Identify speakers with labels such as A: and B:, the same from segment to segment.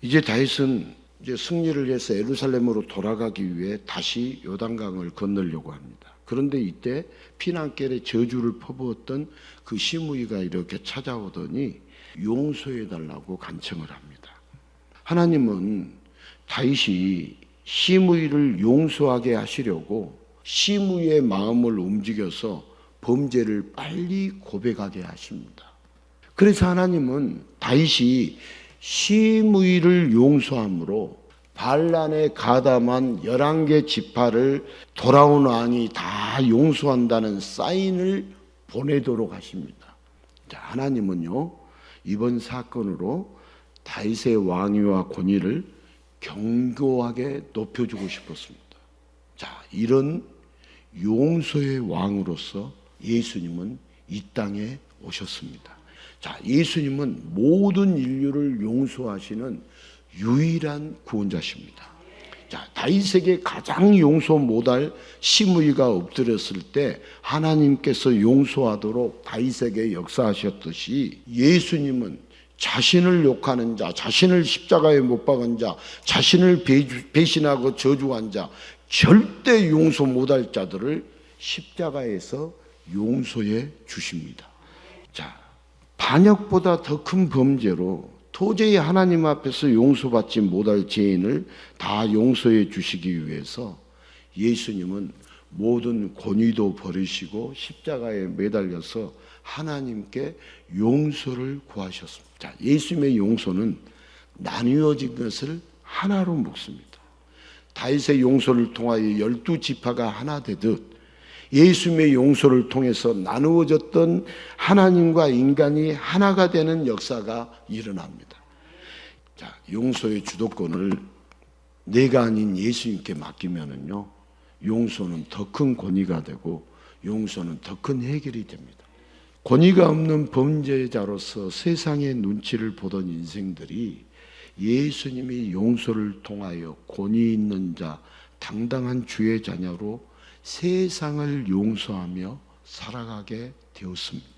A: 이제 다윗은 이제 승리를 해서 예루살렘으로 돌아가기 위해 다시 요단강을 건너려고 합니다. 그런데 이때 피난길에 저주를 퍼부었던 그 시므이가 이렇게 찾아오더니 용서해 달라고 간청을 합니다. 하나님은 다윗이 시므이를 용서하게 하시려고 시므이의 마음을 움직여서 범죄를 빨리 고백하게 하십니다. 그래서 하나님은 다윗이 시므이를 용서함으로 반란에 가담한 11개 지파를 돌아온 왕이 다 용서한다는 사인을 보내도록 하십니다. 자, 하나님은요, 이번 사건으로 다윗의 왕위와 권위를 견고하게 높여주고 싶었습니다. 자, 이런 용서의 왕으로서 예수님은 이 땅에 오셨습니다. 자, 예수님은 모든 인류를 용서하시는 유일한 구원자십니다. 자, 다윗에게 가장 용서 못할 시므이가 엎드렸을 때 하나님께서 용서하도록 다윗에게 역사하셨듯이 예수님은 자신을 욕하는 자, 자신을 십자가에 못 박은 자, 자신을 배신하고 저주한 자, 절대 용서 못할 자들을 십자가에서 용서해 주십니다. 자, 반역보다 더 큰 범죄로 도저히 하나님 앞에서 용서받지 못할 죄인을 다 용서해 주시기 위해서 예수님은 모든 권위도 버리시고 십자가에 매달려서 하나님께 용서를 구하셨습니다. 자, 예수님의 용서는 나뉘어진 것을 하나로 묶습니다. 다윗의 용서를 통하여 12지파가 하나 되듯 예수님의 용서를 통해서 나누어졌던 하나님과 인간이 하나가 되는 역사가 일어납니다. 자, 용서의 주도권을 내가 아닌 예수님께 맡기면은요, 용서는 더 큰 권위가 되고 용서는 더 큰 해결이 됩니다. 권위가 없는 범죄자로서 세상의 눈치를 보던 인생들이 예수님이 용서를 통하여 권위 있는 자, 당당한 주의 자녀로 세상을 용서하며 살아가게 되었습니다.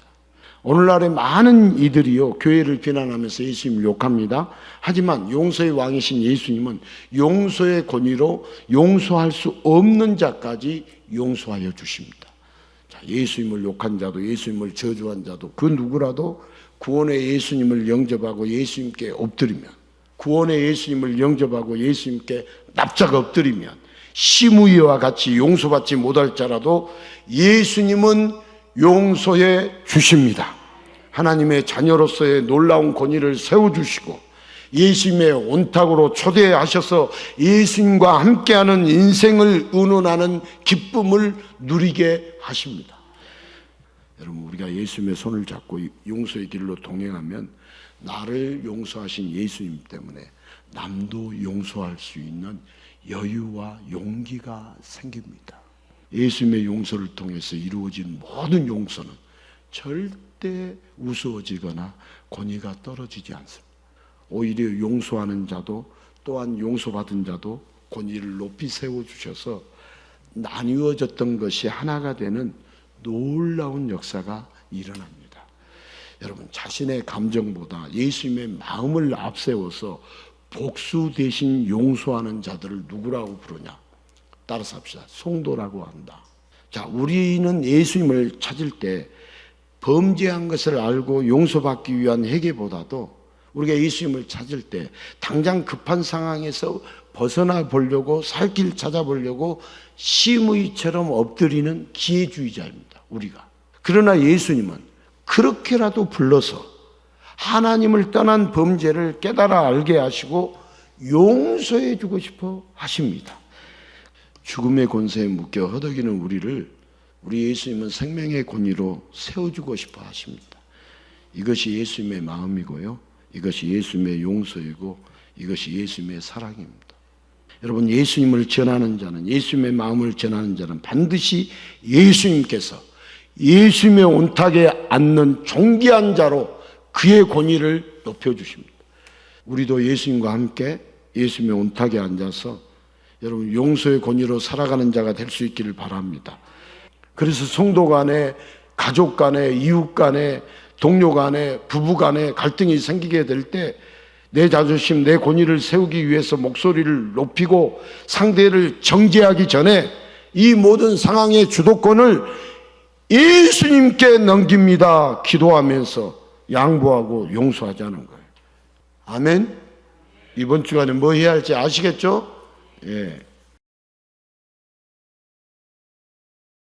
A: 오늘날의 많은 이들이요, 교회를 비난하면서 예수님을 욕합니다. 하지만 용서의 왕이신 예수님은 용서의 권위로 용서할 수 없는 자까지 용서하여 주십니다. 자, 예수님을 욕한 자도 예수님을 저주한 자도 그 누구라도 구원의 예수님을 영접하고 예수님께 엎드리면, 구원의 예수님을 영접하고 예수님께 납작 엎드리면 시므이와 같이 용서받지 못할 자라도 예수님은 용서해 주십니다. 하나님의 자녀로서의 놀라운 권위를 세워주시고 예수님의 온탁으로 초대하셔서 예수님과 함께하는 인생을 의논하는 기쁨을 누리게 하십니다. 여러분, 우리가 예수님의 손을 잡고 용서의 길로 동행하면 나를 용서하신 예수님 때문에 남도 용서할 수 있는 여유와 용기가 생깁니다. 예수님의 용서를 통해서 이루어진 모든 용서는 절대 우스워지거나 권위가 떨어지지 않습니다. 오히려 용서하는 자도 또한 용서받은 자도 권위를 높이 세워주셔서 나뉘어졌던 것이 하나가 되는 놀라운 역사가 일어납니다. 여러분, 자신의 감정보다 예수님의 마음을 앞세워서 복수 대신 용서하는 자들을 누구라고 부르냐? 따라서 합시다. 성도라고 한다. 자, 우리는 예수님을 찾을 때 범죄한 것을 알고 용서받기 위한 회개보다도 우리가 예수님을 찾을 때 당장 급한 상황에서 벗어나 보려고 살 길 찾아보려고 시므이처럼 엎드리는 기회주의자입니다. 우리가. 그러나 예수님은 그렇게라도 불러서 하나님을 떠난 범죄를 깨달아 알게 하시고 용서해 주고 싶어 하십니다. 죽음의 권세에 묶여 허덕이는 우리를 우리 예수님은 생명의 권위로 세워주고 싶어 하십니다. 이것이 예수님의 마음이고요, 이것이 예수님의 용서이고 이것이 예수님의 사랑입니다. 여러분, 예수님을 전하는 자는, 예수님의 마음을 전하는 자는 반드시 예수님께서 예수님의 온탁에 앉는 존귀한 자로 그의 권위를 높여주십니다. 우리도 예수님과 함께 예수님의 온탁에 앉아서 여러분 용서의 권위로 살아가는 자가 될 수 있기를 바랍니다. 그래서 성도 간에, 가족 간에, 이웃 간에, 동료 간에, 부부 간에 갈등이 생기게 될 때 내 자존심, 내 권위를 세우기 위해서 목소리를 높이고 상대를 정죄하기 전에 이 모든 상황의 주도권을 예수님께 넘깁니다. 기도하면서 양보하고 용서하자는 거예요. 아멘. 이번 주간에 뭐 해야 할지 아시겠죠? 예.